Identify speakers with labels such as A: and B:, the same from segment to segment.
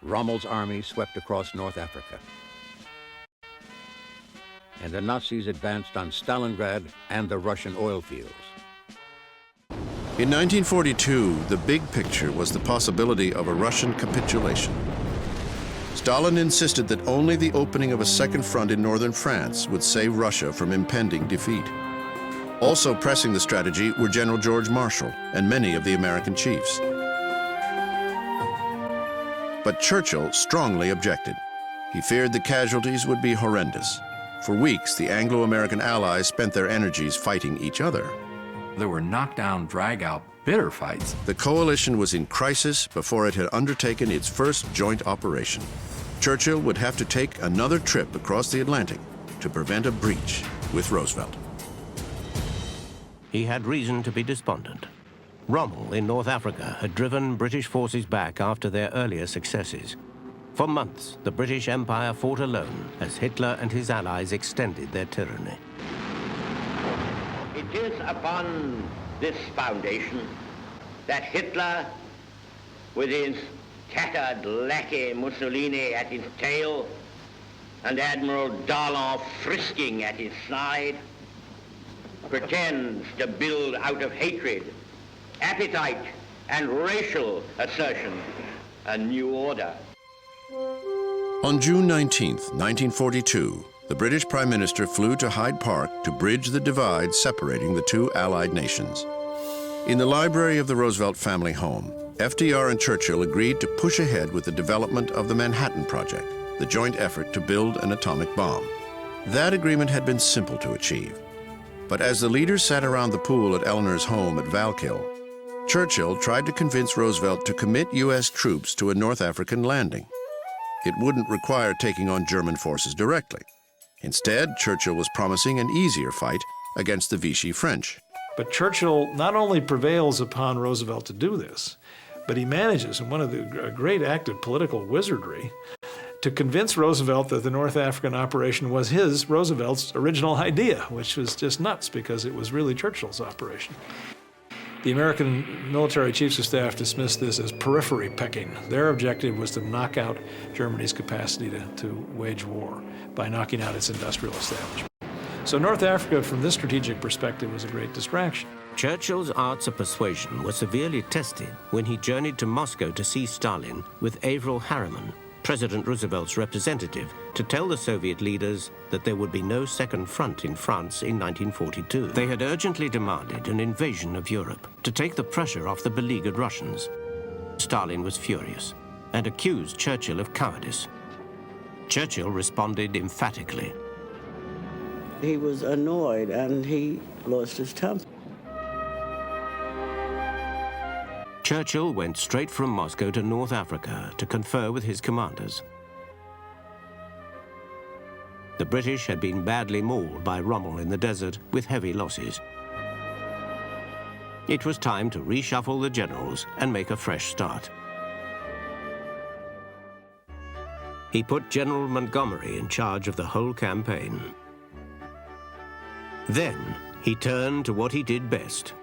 A: Rommel's army swept across North Africa, and the Nazis advanced on Stalingrad and the Russian oil fields.
B: In 1942, the big picture was the possibility of a Russian capitulation. Stalin insisted that only the opening of a second front in northern France would save Russia from impending defeat. Also pressing the strategy were General George Marshall and many of the American chiefs. But Churchill strongly objected. He feared the casualties would be horrendous. For weeks, the Anglo-American allies spent their energies fighting each other.
C: There were knockdown, drag-out, bitter fights.
B: The coalition was in crisis before it had undertaken its first joint operation. Churchill would have to take another trip across the Atlantic to prevent a breach with Roosevelt.
D: He had reason to be despondent. Rommel in North Africa had driven British forces back after their earlier successes. For months, the British Empire fought alone as Hitler and his allies extended their tyranny.
E: It is upon this foundation that Hitler, with his tattered lackey Mussolini at his tail and Admiral Darlan frisking at his side, pretends to build out of hatred, appetite, and racial assertion a new order.
B: On June 19, 1942, the British Prime Minister flew to Hyde Park to bridge the divide separating the two Allied nations. In the library of the Roosevelt family home, FDR and Churchill agreed to push ahead with the development of the Manhattan Project, the joint effort to build an atomic bomb. That agreement had been simple to achieve. But as the leaders sat around the pool at Eleanor's home at Valkill, Churchill tried to convince Roosevelt to commit U.S. troops to a North African landing. It wouldn't require taking on German forces directly. Instead, Churchill was promising an easier fight against the Vichy French.
F: But Churchill not only prevails upon Roosevelt to do this, but he manages, in one of the great act of political wizardry, to convince Roosevelt that the North African operation was Roosevelt's original idea, which was just nuts because it was really Churchill's operation. The American military chiefs of staff dismissed this as periphery pecking. Their objective was to knock out Germany's capacity to wage war by knocking out its industrial establishment. So North Africa, from this strategic perspective, was a great distraction.
D: Churchill's arts of persuasion were severely tested when he journeyed to Moscow to see Stalin with Averell Harriman, President Roosevelt's representative, to tell the Soviet leaders that there would be no second front in France in 1942. They had urgently demanded an invasion of Europe to take the pressure off the beleaguered Russians. Stalin was furious and accused Churchill of cowardice. Churchill responded emphatically.
G: He was annoyed and he lost his temper.
D: Churchill went straight from Moscow to North Africa to confer with his commanders. The British had been badly mauled by Rommel in the desert with heavy losses. It was time to reshuffle the generals and make a fresh start. He put General Montgomery in charge of the whole campaign. Then he turned to what he did best,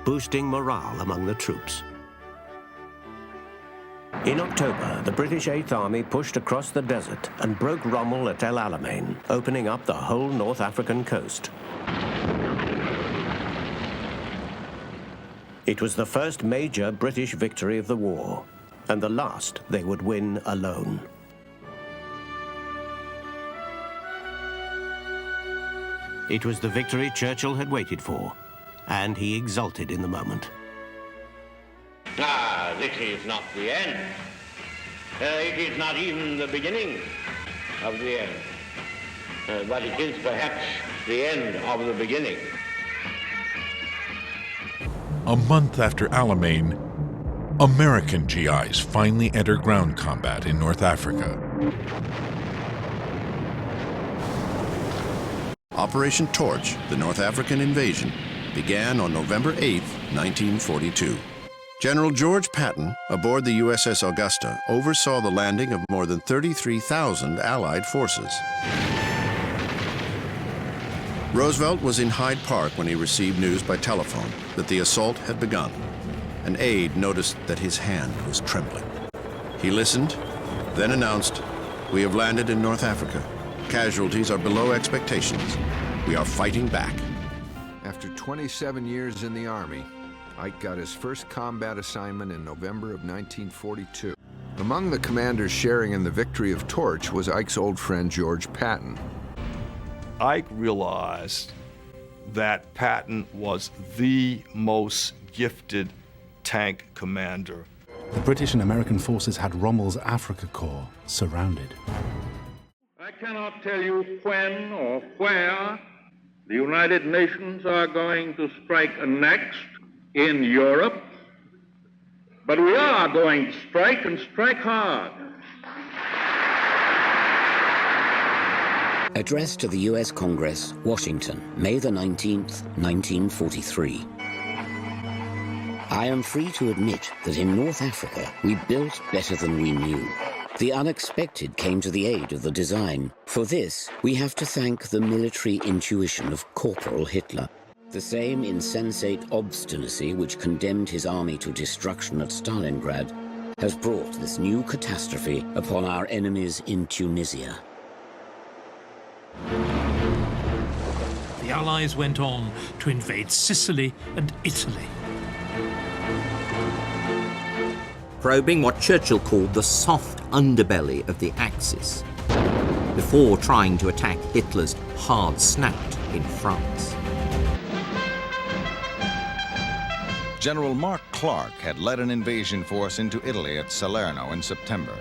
D: boosting morale among the troops. In October, the British Eighth Army pushed across the desert and broke Rommel at El Alamein, opening up the whole North African coast. It was the first major British victory of the war, and the last they would win alone. It was the victory Churchill had waited for, and he exulted in the moment.
E: Ah, this is not the end. It is not even the beginning of the end. But it is perhaps the end of the beginning.
H: A month after Alamein, American GIs finally enter ground combat in North Africa.
B: Operation Torch, the North African invasion, began on November 8, 1942. General George Patton, aboard the USS Augusta, oversaw the landing of more than 33,000 Allied forces. Roosevelt was in Hyde Park when he received news by telephone that the assault had begun. An aide noticed that his hand was trembling. He listened then announced, "We have landed in North Africa. Casualties are below expectations. We are fighting back."
I: After 27 years in the Army, Ike got his first combat assignment in November of 1942. Among the commanders sharing in the victory of Torch was Ike's old friend George Patton.
J: Ike realized that Patton was the most gifted tank commander.
K: The British and American forces had Rommel's Africa Corps surrounded.
L: I cannot tell you when or where the United Nations are going to strike next in Europe, but we are going to strike and strike hard.
M: Address to the U.S. Congress, Washington, May the 19th, 1943. I am free to admit that in North Africa, we built better than we knew. The unexpected came to the aid of the design. For this, we have to thank the military intuition of Corporal Hitler. The same insensate obstinacy which condemned his army to destruction at Stalingrad has brought this new catastrophe upon our enemies in Tunisia.
N: The Allies went on to invade Sicily and Italy.
O: Probing what Churchill called the soft underbelly of the Axis, before trying to attack Hitler's hard snout in France.
P: General Mark Clark had led an invasion force into Italy at Salerno in September.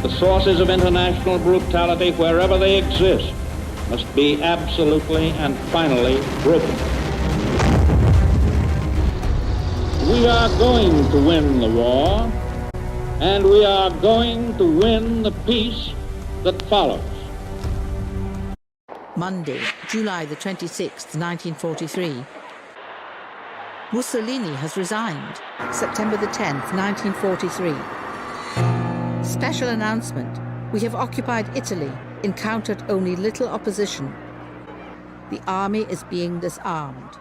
L: The sources of international brutality, wherever they exist, must be absolutely and finally broken. We are going to win the war, and we are going to win the peace that follows.
Q: Monday, July the 26th, 1943. Mussolini has resigned. September the 10th, 1943. Special announcement. We have occupied Italy, encountered only little opposition. The army is being disarmed.